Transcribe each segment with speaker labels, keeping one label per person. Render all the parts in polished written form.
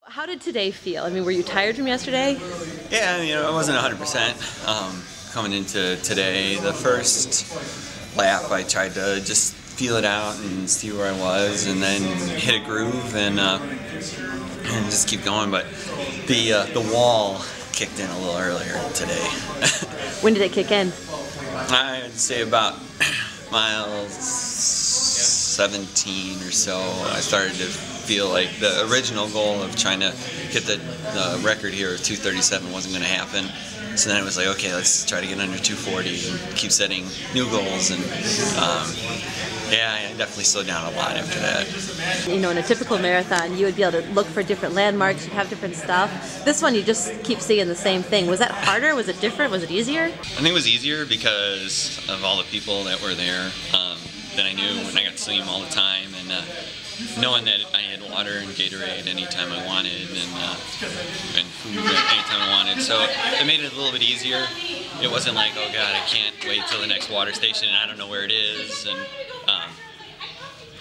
Speaker 1: How did today feel? I mean, were you tired from yesterday?
Speaker 2: Yeah, I wasn't 100% coming into today. The first lap, I tried to just feel it out and see where I was, and then hit a groove and just keep going. But the wall kicked in a little earlier today.
Speaker 1: When did it kick in?
Speaker 2: I'd say about miles 17 or so. I started to feel like the original goal of trying to hit the record here of 2:37 wasn't going to happen. So then it was like, okay, let's try to get under 2:40 and keep setting new goals. And yeah, I definitely slowed down a lot after that.
Speaker 1: You know, in a typical marathon, you would be able to look for different landmarks, you'd have different stuff. This one, you just keep seeing the same thing. Was that harder? Was it different? Was it easier?
Speaker 2: I think it was easier because of all the people that were there that I knew, and I got to see them all the time, and knowing that I had water and Gatorade anytime I wanted, and food anytime I wanted. So it made it a little bit easier. It wasn't like, oh God, I can't wait till the next water station and I don't know where it is. And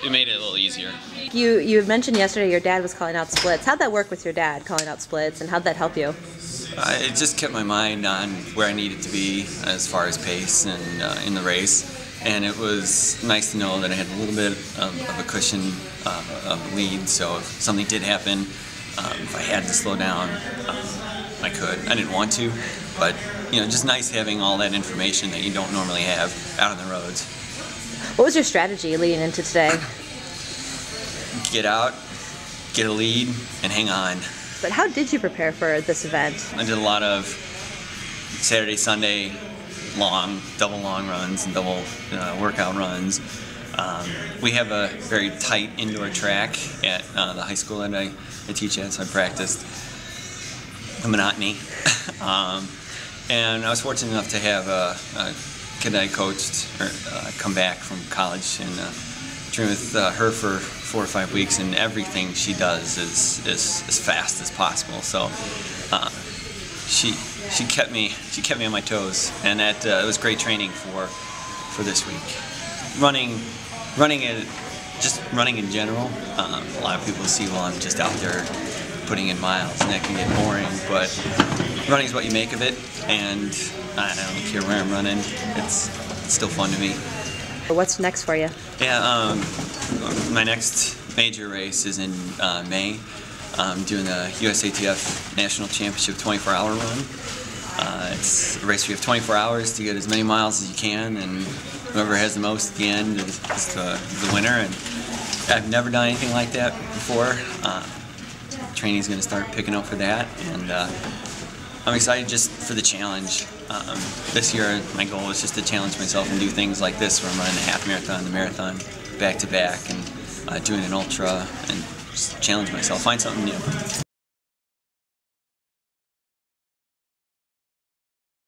Speaker 2: it made it a little easier.
Speaker 1: You mentioned yesterday your dad was calling out splits. How'd that work with your dad, calling out splits, and how'd that help you?
Speaker 2: It just kept my mind on where I needed to be as far as pace and in the race. And it was nice to know that I had a little bit of a cushion of lead, so if something did happen, if I had to slow down, I could. I didn't want to, but just nice having all that information that you don't normally have out on the roads.
Speaker 1: What was your strategy leading into today?
Speaker 2: Get out, get a lead, and hang on.
Speaker 1: But how did you prepare for this event?
Speaker 2: I did a lot of Saturday, Sunday, double long runs and double workout runs. We have a very tight indoor track at the high school that I teach at, so I practiced the monotony. And I was fortunate enough to have a kid that I coached come back from college and train with her for 4 or 5 weeks, and everything she does is as fast as possible. So she kept me on my toes, and that it was great training for this week. Running in general. A lot of people see, well, I'm just out there putting in miles, and that can get boring. But running is what you make of it, and I don't care where I'm running. It's still fun to me.
Speaker 1: What's next for you?
Speaker 2: Yeah, my next major race is in May. I'm doing the USATF National Championship 24-hour run. It's a race where you have 24 hours to get as many miles as you can, and whoever has the most at the end is the winner. And I've never done anything like that before. Training's going to start picking up for that, and I'm excited just for the challenge. This year, my goal is just to challenge myself and do things like this, where I'm running a half marathon and the marathon back to back, and doing an ultra, and just challenge myself, find something new.